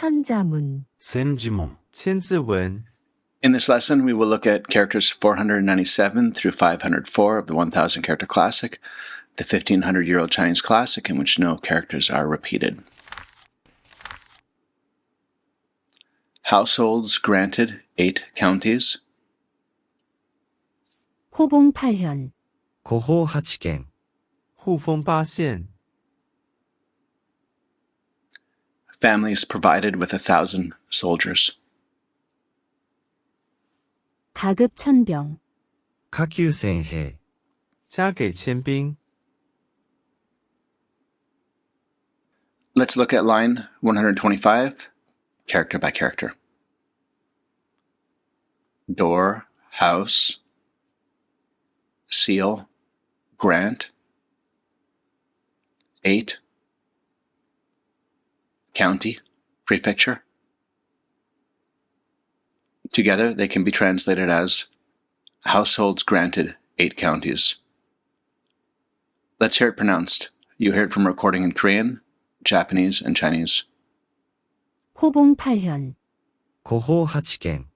천자문, 千字文、千字文. In this lesson, we will look at characters 497 through 504 of the 1,000 character classic, the 1,500-year-old Chinese classic in which no characters are repeated. Households granted 8 counties. 호봉 8현, 戸封八縣、户封八县. Families provided with 1,000 soldiers. 가급 천병, 家給千兵、家给千兵. Let's look at line 125, character by character. Door, house, seal, grant, 8, county, prefecture. Together, they can be translated as households granted 8 counties. Let's hear it pronounced. You hear it from recording in Korean, Japanese, and Chinese. 호봉 8현, 戸封八縣、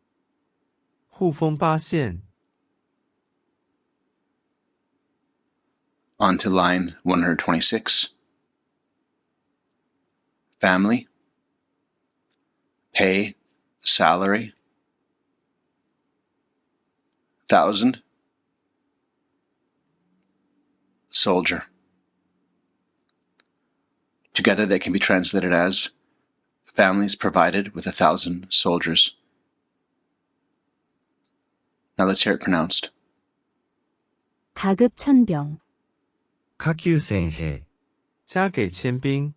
户封八县. On to line 126. Family, pay, salary, 1,000, soldier. Together they can be translated as families provided with 1,000 soldiers. Now let's hear it pronounced. 가급 천병, 家給千兵、家给千兵.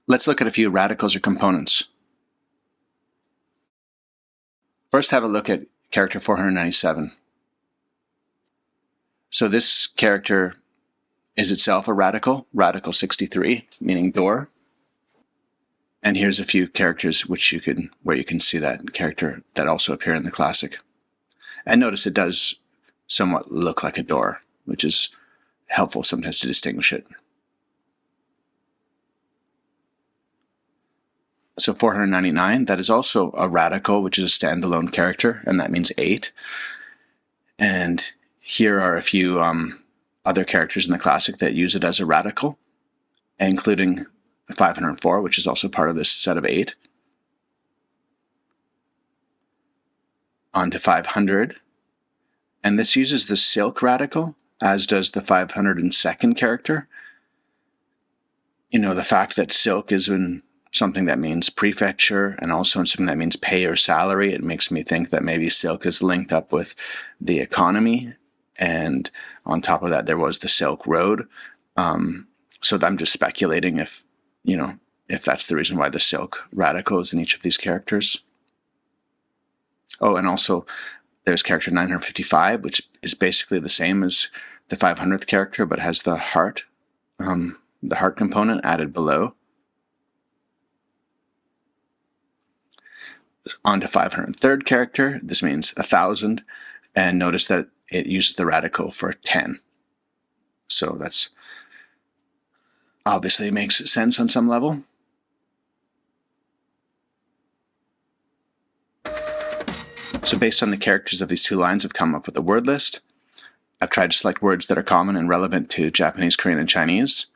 Let's look at a few radicals or components. First, have a look at character 497. So this character is itself a radical, radical 63, meaning door. And here's a few characters where you can see that character that also appear in the classic. And notice it does somewhat look like a door, which is helpful sometimes to distinguish it. So 499, that is also a radical, which is a standalone character, and that means 8. And here are a few other characters in the classic that use it as a radical, including 504, which is also part of this set of 8. On to 500. And this uses the silk radical, as does the 502nd character. You know, the fact that silk is in something that means prefecture and also in something that means pay or salary, it makes me think that maybe silk is linked up with the economy. And on top of that, there was the Silk Road. So I'm just speculating if that's the reason why the silk radical is in each of these characters. Oh, and also there's character 955, which is basically the same as the 500th character, but has the heart component added below. On to 503rd character. This means 1,000, and notice that it uses the radical for 10. So that's obviously makes sense on some level. So based on the characters of these two lines, I've come up with a word list. I've tried to select words that are common and relevant to Japanese, Korean, and Chinese.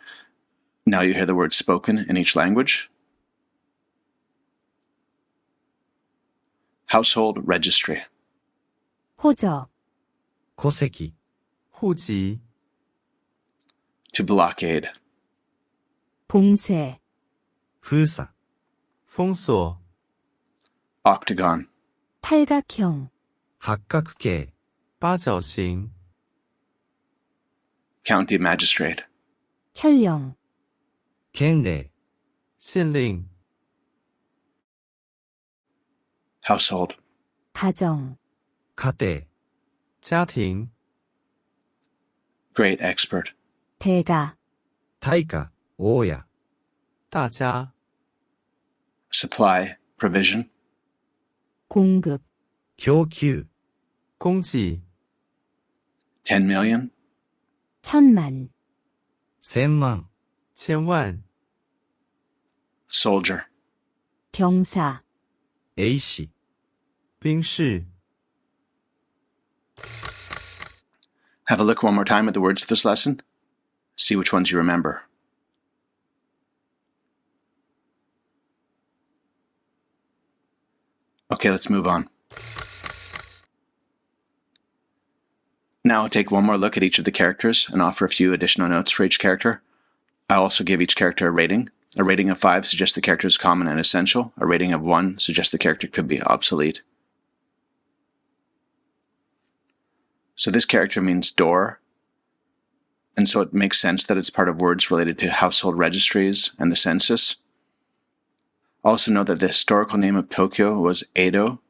Now you hear the words spoken in each language. Household registry. 호적, 戸籍、户籍. To blockade. 봉쇄, 封鎖、封锁. Octagon. 팔각형, 八角形、八角形. County magistrate. 현령, 県令、县令. Household. 가정,家庭、家庭. Great expert. 대가, 大家、大家、大家. Supply, provision. 공급, 供給、供给. 10 million. 1,000,000, 千万、千万、 soldier, 병사, 兵士、兵士。 Have a look one more time at the words of this lesson. See which ones you remember. Okay, let's move on. Now I'll take one more look at each of the characters and offer a few additional notes for each character. I'll also give each character a rating. A rating of 5 suggests the character is common and essential. A rating of 1 suggests the character could be obsolete. So this character means door, and so it makes sense that it's part of words related to household registries and the census. Also note that the historical name of Tokyo was Edo,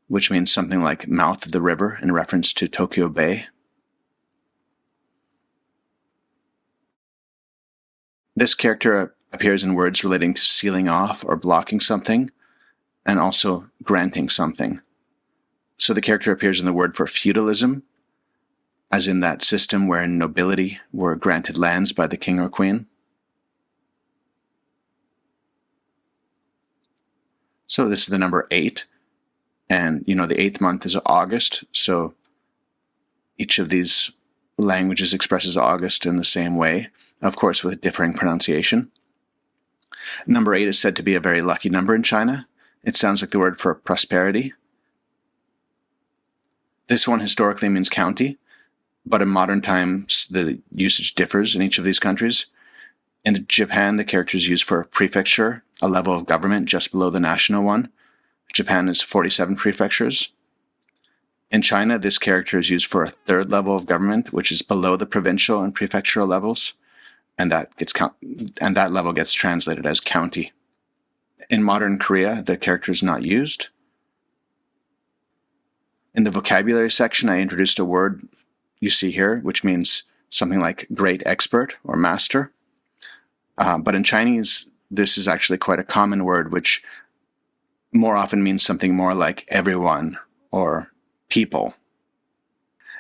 which means something like mouth of the river in reference to Tokyo Bay. This character appears in words relating to sealing off or blocking something, and also granting something. So the character appears in the word for feudalism, as in that system wherein nobility were granted lands by the king or queen. So this is the number 8, and the 8th month is August, so each of these languages expresses August in the same way, of course with differing pronunciation. Number 8 is said to be a very lucky number in China. It sounds like the word for prosperity. This one historically means county, but in modern times the usage differs in each of these countries. In Japan, the character is used for prefecture, a level of government just below the national one. Japan is 47 prefectures. In China, this character is used for a 3rd level of government, which is below the provincial and prefectural levels, and that level gets translated as county. In modern Korea, the character is not used. In the vocabulary section, I introduced a word you see here, which means something like great expert or master. But in Chinese, this is actually quite a common word, which more often means something more like everyone or people.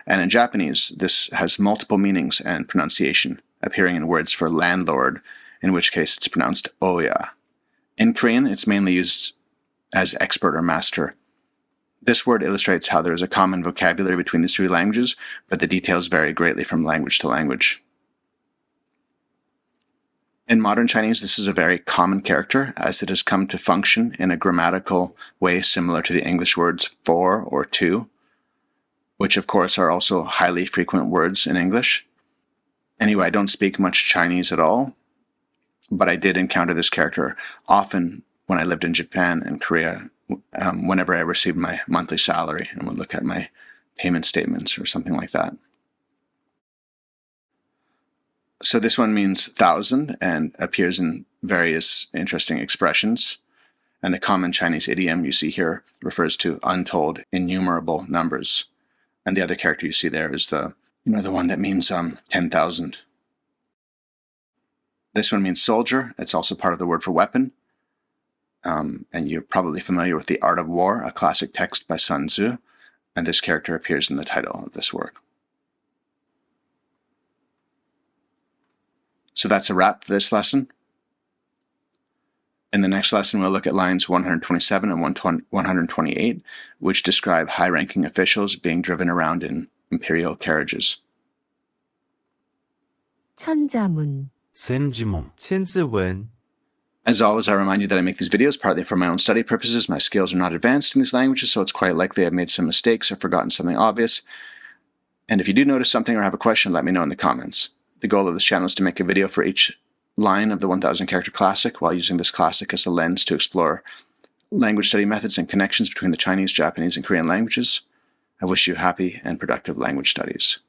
And in Japanese, this has multiple meanings and pronunciation, appearing in words for landlord, in which case it's pronounced oya. In Korean, it's mainly used as expert or master. This word illustrates how there is a common vocabulary between these 3 languages, but the details vary greatly from language to language. In modern Chinese, this is a very common character, as it has come to function in a grammatical way similar to the English words for or to, which of course are also highly frequent words in English. Anyway, I don't speak much Chinese at all, but I did encounter this character often when I lived in Japan and Korea, whenever I received my monthly salary and would look at my payment statements or something like that. So this one means 1,000 and appears in various interesting expressions. And the common Chinese idiom you see here refers to untold, innumerable numbers. And the other character you see there is the one that means 10,000. This one means soldier. It's also part of the word for weapon. And you're probably familiar with The Art of War, a classic text by Sun Tzu, and this character appears in the title of this work. So that's a wrap for this lesson. In the next lesson, we'll look at lines 127 and 128, which describe high-ranking officials being driven around in imperial carriages. 천자문, 千字文、千字文。 As always, I remind you that I make these videos partly for my own study purposes. My skills are not advanced in these languages, so it's quite likely I've made some mistakes or forgotten something obvious. And if you do notice something or have a question, let me know in the comments. The goal of this channel is to make a video for each line of the 1,000 character classic, while using this classic as a lens to explore language study methods and connections between the Chinese, Japanese, and Korean languages. I wish you happy and productive language studies.